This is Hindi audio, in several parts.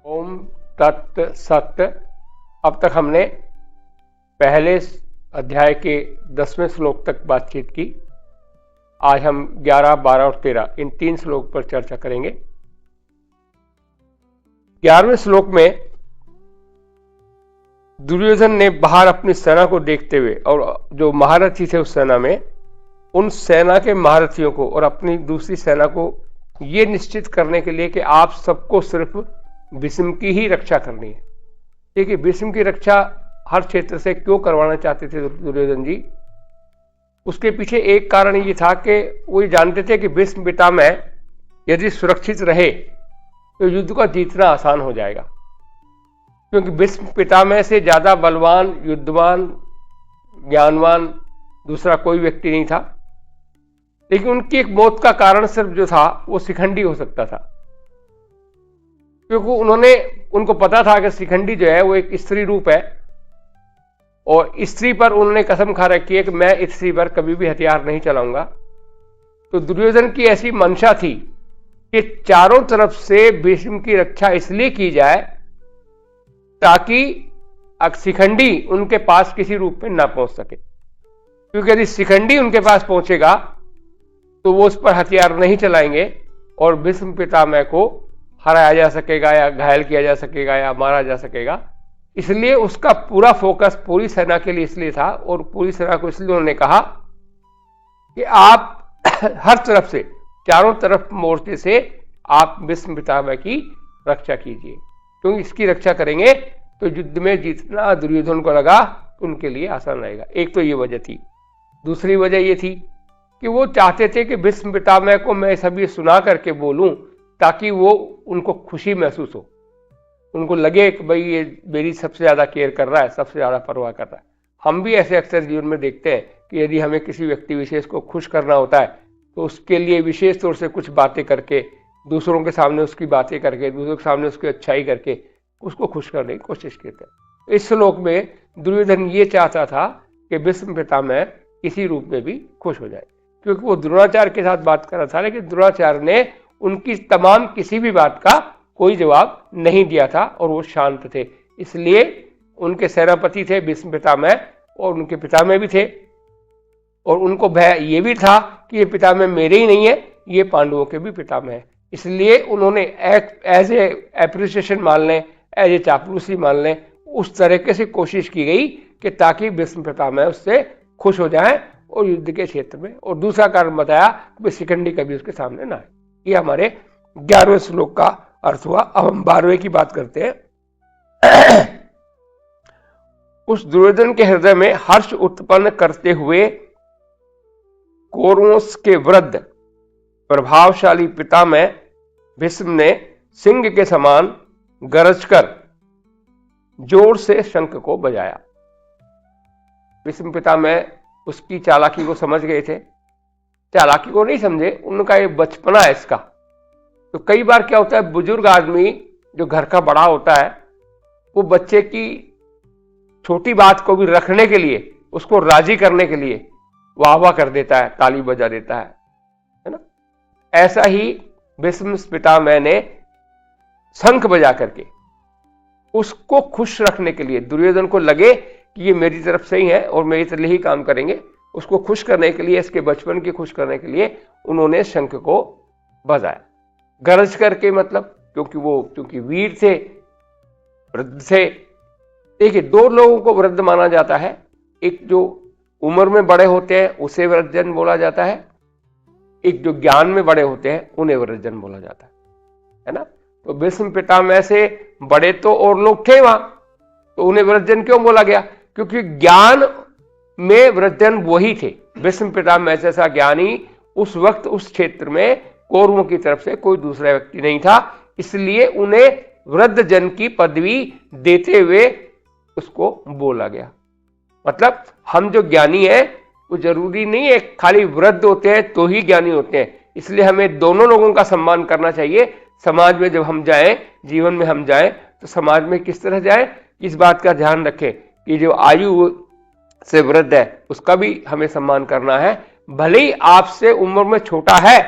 ओम तत् सत। अब तक हमने पहले अध्याय के 10वें श्लोक तक बातचीत की। आज हम 11, 12 और 13 इन 3 श्लोक पर चर्चा करेंगे। 11वें श्लोक में दुर्योधन ने बाहर अपनी सेना को देखते हुए और जो महारथी थे उस सेना में, उन सेना के महारथियों को और अपनी दूसरी सेना को यह निश्चित करने के लिए कि आप सबको सिर्फ भीष्म की ही रक्षा करनी है। देखिए, भीष्म की रक्षा हर क्षेत्र से क्यों करवाना चाहते थे दुर्योधन जी? उसके पीछे एक कारण ये था कि वो ये जानते थे कि भीष्म पितामह यदि सुरक्षित रहे तो युद्ध का जीतना आसान हो जाएगा, क्योंकि भीष्म पितामह से ज्यादा बलवान, युद्धवान, ज्ञानवान दूसरा कोई व्यक्ति नहीं था। लेकिन उनकी एक मौत का कारण सिर्फ जो था वो शिखंडी हो सकता था, क्योंकि उनको पता था कि शिखंडी जो है वो एक स्त्री रूप है और स्त्री पर उन्होंने कसम खा रखी है कि मैं इस स्त्री पर कभी भी हथियार नहीं चलाऊंगा। तो दुर्योधन की ऐसी मंशा थी कि चारों तरफ से भीष्म की रक्षा इसलिए की जाए ताकि शिखंडी उनके पास किसी रूप में ना पहुंच सके, क्योंकि यदि शिखंडी उनके पास पहुंचेगा तो वो उस पर हथियार नहीं चलाएंगे और भीष्म पितामह को हराया जा सकेगा या घायल किया जा सकेगा या मारा जा सकेगा। इसलिए उसका पूरा फोकस पूरी सेना के लिए इसलिए था और पूरी सेना को इसलिए उन्होंने कहा कि आप हर तरफ से, चारों तरफ मोर्चे से आप भीष्म पितामह की रक्षा कीजिए, क्योंकि इसकी रक्षा करेंगे तो युद्ध में जीतना दुर्योधन को लगा उनके लिए आसान रहेगा। एक तो ये वजह थी। दूसरी वजह ये थी कि वो चाहते थे कि भीष्म पितामह को मैं सभी सुना करके बोलूं ताकि वो उनको खुशी महसूस हो, उनको लगे कि भाई ये मेरी सबसे ज्यादा केयर कर रहा है, सबसे ज्यादा परवाह कर रहा है। हम भी ऐसे अक्सर जीवन में देखते हैं कि यदि हमें किसी व्यक्ति विशेष को खुश करना होता है तो उसके लिए विशेष तौर से कुछ बातें करके, दूसरों के सामने उसकी बातें करके, दूसरों के सामने उसकी अच्छाई करके उसको खुश करने की कोशिश करते हैं। इस श्लोक में दुर्योधन ये चाहता था कि भीष्म पितामह किसी रूप में भी खुश हो जाए, क्योंकि वो द्रोणाचार्य के साथ बात कर रहा था, लेकिन द्रोणाचार्य ने उनकी तमाम किसी भी बात का कोई जवाब नहीं दिया था और वो शांत थे। इसलिए उनके सेनापति थे भीष्म पितामह और उनके पितामह भी थे और उनको भय ये भी था कि ये पितामह मेरे ही नहीं है, ये पांडवों के भी पितामह है। इसलिए उन्होंने एज ए एप्रिसिएशन मान लें, एज ए चापलूसी मान लें, उस तरीके से कोशिश की गई कि ताकि भीष्म पितामह उससे खुश हो जाएं और युद्ध के क्षेत्र में। और दूसरा कारण बताया कि शिखंडी कभी उसके सामने ना आए। ये हमारे 11वें श्लोक का अर्थ हुआ। अब हम 12वें की बात करते हैं। उस दुर्योधन के हृदय में हर्ष उत्पन्न करते हुए कौरवों के वृद्ध प्रभावशाली पितामह भीष्म ने सिंह के समान गरजकर जोर से शंख को बजाया। भीष्म पितामह उसकी चालाकी को समझ गए थे। चालाकी को नहीं समझे, उनका ये बचपना है इसका। तो कई बार क्या होता है, बुजुर्ग आदमी जो घर का बड़ा होता है वो बच्चे की छोटी बात को भी रखने के लिए, उसको राजी करने के लिए वाह वाह कर देता है, ताली बजा देता है ना। ऐसा ही भीष्म पितामह ने शंख बजा करके उसको खुश रखने के लिए, दुर्योधन को लगे कि ये मेरी तरफ से ही है और मेरी तरह ही काम करेंगे, उसको खुश करने के लिए, इसके बचपन की खुश करने के लिए उन्होंने शंख को बजाया। गरज करके मतलब क्योंकि वीर थे, वृद्ध थे। देखिए, 2 लोगों को वृद्ध माना जाता है। एक जो उम्र में बड़े होते हैं उसे वृद्धजन बोला जाता है, एक जो ज्ञान में बड़े होते हैं उन्हें वृद्धजन बोला जाता है ना। तो भीष्म पितामह से बड़े तो और लोग थे वहां, तो उन्हें वृद्धजन क्यों बोला गया? क्योंकि ज्ञान में वृद्धजन वही थे। भीष्म पितामह जैसा ज्ञानी उस वक्त उस क्षेत्र में कौरवों की तरफ से कोई दूसरा व्यक्ति नहीं था, इसलिए उन्हें वृद्धजन की पदवी देते हुए उसको बोला गया। मतलब हम जो ज्ञानी है वो जरूरी नहीं है खाली वृद्ध होते हैं तो ही ज्ञानी होते हैं। इसलिए हमें दोनों लोगों का सम्मान करना चाहिए। समाज में जब हम जाएं, जीवन में हम जाएं, तो समाज में किस तरह जाएं, इस बात का ध्यान रखें कि जो आयु से वृद्ध है उसका भी हमें सम्मान करना है। भले ही आपसे उम्र में छोटा है,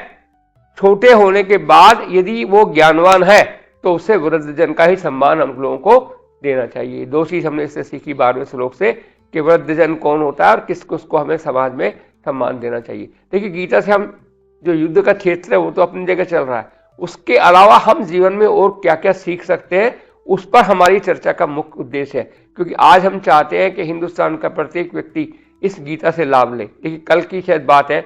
छोटे होने के बाद यदि वो ज्ञानवान है तो उसे वृद्धजन का ही सम्मान हम लोगों को देना चाहिए। दो चीज हमने इससे सीखी 12वें श्लोक से कि वृद्धजन कौन होता है और किस किसको हमें समाज में सम्मान देना चाहिए। देखिए, गीता से हम जो युद्ध का क्षेत्र है वो तो अपनी जगह चल रहा है, उसके अलावा हम जीवन में और क्या क्या सीख सकते हैं उस पर हमारी चर्चा का मुख्य उद्देश्य है। क्योंकि आज हम चाहते हैं कि हिंदुस्तान का प्रत्येक व्यक्ति इस गीता से लाभ ले। देखिए, कल की शायद बात है,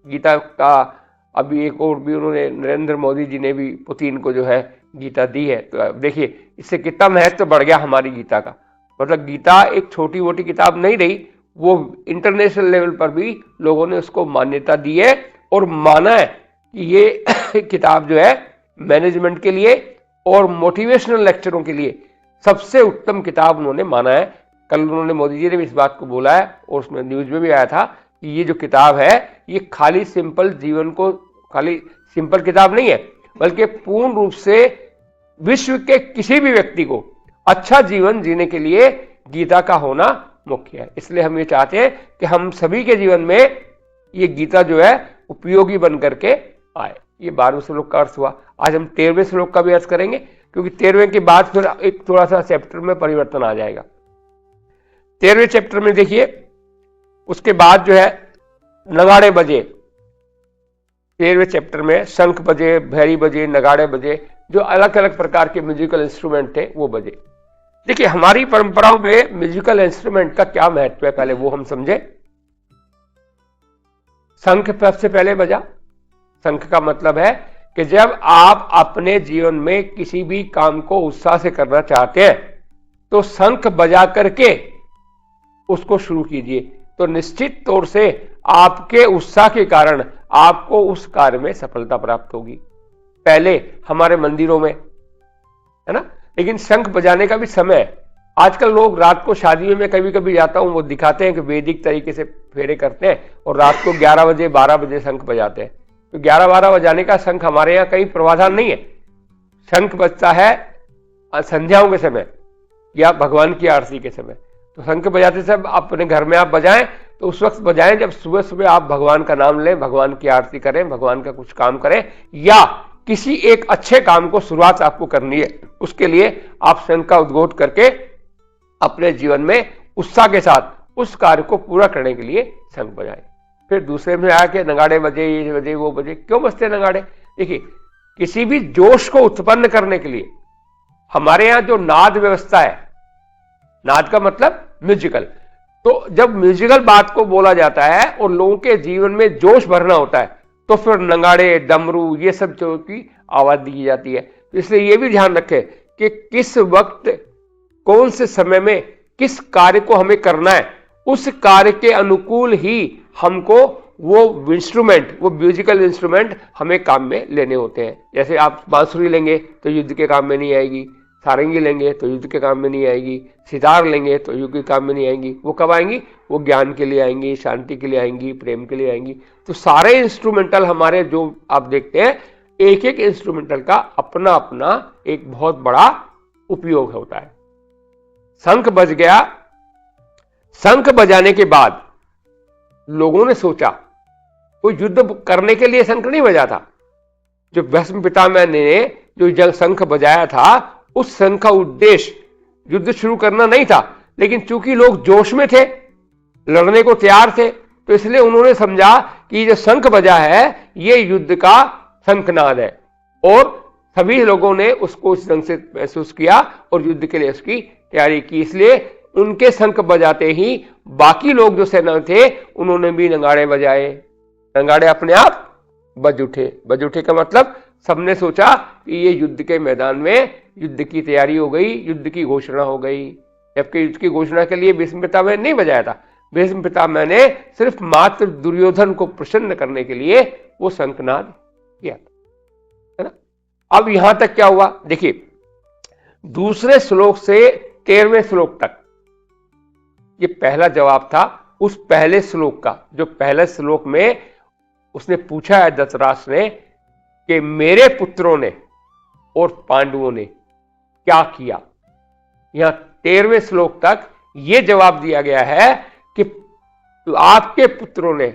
गीता का अभी एक और भी उन्होंने नरेंद्र मोदी जी ने भी पुतिन को जो है गीता दी है। तो देखिए इससे कितना महत्व बढ़ गया हमारी गीता का। मतलब गीता एक छोटी मोटी किताब नहीं रही, वो इंटरनेशनल लेवल पर भी लोगों ने उसको मान्यता दी है और माना है कि ये किताब जो है मैनेजमेंट के लिए और मोटिवेशनल लेक्चरों के लिए सबसे उत्तम किताब उन्होंने माना है। कल उन्होंने मोदी जी ने भी इस बात को बोला है और उसमें न्यूज में भी आया था कि ये जो किताब है ये खाली सिंपल जीवन को, खाली सिंपल किताब नहीं है, बल्कि पूर्ण रूप से विश्व के किसी भी व्यक्ति को अच्छा जीवन जीने के लिए गीता का होना मुख्य है। इसलिए हम ये चाहते हैं कि हम सभी के जीवन में ये गीता जो है उपयोगी बन करके आए। ये 12वें श्लोक का अर्थ हुआ। आज हम 13वें श्लोक का भी अर्थ करेंगे, क्योंकि 13वें के बाद फिर एक थोड़ा सा चैप्टर में परिवर्तन आ जाएगा। 13वें चैप्टर में देखिए, उसके बाद जो है नगाड़े बजे। 13वें चैप्टर में शंख बजे, भैरी बजे, नगाड़े बजे, जो अलग अलग प्रकार के म्यूजिकल इंस्ट्रूमेंट थे वो बजे। देखिए, हमारी परंपराओं में म्यूजिकल इंस्ट्रूमेंट का क्या महत्व है पहले वो हम समझे। शंख सबसे पहले बजा। शंख का मतलब है कि जब आप अपने जीवन में किसी भी काम को उत्साह से करना चाहते हैं तो शंख बजा करके उसको शुरू कीजिए, तो निश्चित तौर से आपके उत्साह के कारण आपको उस कार्य में सफलता प्राप्त होगी। पहले हमारे मंदिरों में है ना, लेकिन शंख बजाने का भी समय है। आजकल लोग रात को शादियों में कभी कभी जाता हूं, वो दिखाते हैं कि वैदिक तरीके से फेरे करते हैं और रात को 11 बजे 12 बजे शंख बजाते हैं। तो 11-12 बजाने का शंख हमारे यहाँ कहीं प्रावधान नहीं है। शंख बजता है संध्याओं के समय या भगवान की आरती के समय। तो शंख बजाते समय अपने घर में आप बजाएं तो उस वक्त बजाएं जब सुबह सुबह आप भगवान का नाम लें, भगवान की आरती करें, भगवान का कुछ काम करें या किसी एक अच्छे काम को शुरुआत आपको करनी है, उसके लिए आप शंख का उद्घोष करके अपने जीवन में उत्साह के साथ उस कार्य को पूरा करने के लिए शंख बजाएं। फिर दूसरे में आया कि नगाड़े बजे, ये बजे, वो बजे। क्यों बजते नगाड़े? देखिए, किसी भी जोश को उत्पन्न करने के लिए हमारे यहां जो नाद व्यवस्था है, नाद का मतलब म्यूजिकल, तो जब म्यूजिकल बात को बोला जाता है और लोगों के जीवन में जोश भरना होता है तो फिर नगाड़े, डमरू, ये सब जो की आवाज दी जाती है। इसलिए ये भी ध्यान रखें कि किस वक्त कौन से समय में किस कार्य को हमें करना है, उस कार्य के अनुकूल ही हमको वो इंस्ट्रूमेंट, वो म्यूजिकल इंस्ट्रूमेंट हमें काम में लेने होते हैं। जैसे आप बांसुरी लेंगे तो युद्ध के काम में नहीं आएगी, सारंगी लेंगे तो युद्ध के काम में नहीं आएगी, सितार लेंगे तो युद्ध के काम में नहीं आएंगी। वो कब आएंगी? वो ज्ञान के लिए आएंगी, शांति के लिए आएंगी, प्रेम के लिए आएंगी। तो सारे इंस्ट्रूमेंटल हमारे जो आप देखते हैं, एक एक इंस्ट्रूमेंटल का अपना अपना एक बहुत बड़ा उपयोग होता है। शंख बज गया। शंख बजाने के बाद लोगों ने सोचा, कोई युद्ध करने के लिए शंख नहीं बजा था। जो भीष्म पितामह ने जो शंख बजाया था, उस शंख का उद्देश्य युद्ध शुरू करना नहीं था, लेकिन चूंकि लोग जोश में थे, लड़ने को तैयार थे, तो इसलिए उन्होंने समझा कि जो शंख बजा है ये युद्ध का शंखनाद है और सभी लोगों ने उसको इस ढंग से महसूस किया और युद्ध के लिए उसकी तैयारी की। इसलिए उनके शंख बजाते ही बाकी लोग जो सेना थे उन्होंने भी नगाड़े बजाए। नगाड़े अपने आप बज उठे। बज उठे का मतलब सबने सोचा कि ये युद्ध के मैदान में युद्ध की तैयारी हो गई, युद्ध की घोषणा हो गई। जबकि युद्ध की घोषणा के लिए भीष्म पितामह ने नहीं बजाया था। भीष्म पितामह ने सिर्फ मात्र दुर्योधन को प्रसन्न करने के लिए वो शंखनाद किया था, है ना। अब यहां तक क्या हुआ देखिए, दूसरे श्लोक से 13वें श्लोक तक ये पहला जवाब था उस पहले श्लोक का, जो पहले श्लोक में उसने पूछा है धृतराष्ट्र ने कि मेरे पुत्रों ने और पांडवों ने क्या किया। यहां 13वें श्लोक तक यह जवाब दिया गया है कि आपके पुत्रों ने,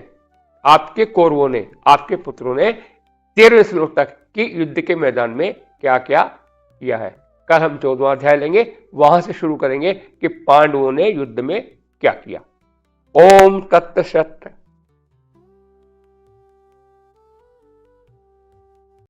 आपके कौरवों ने, आपके पुत्रों ने 13वें श्लोक तक की युद्ध के मैदान में क्या क्या किया है। कल हम 14वां अध्याय लेंगे, वहां से शुरू करेंगे कि पांडवों ने युद्ध में क्या किया। ओम तत्सत।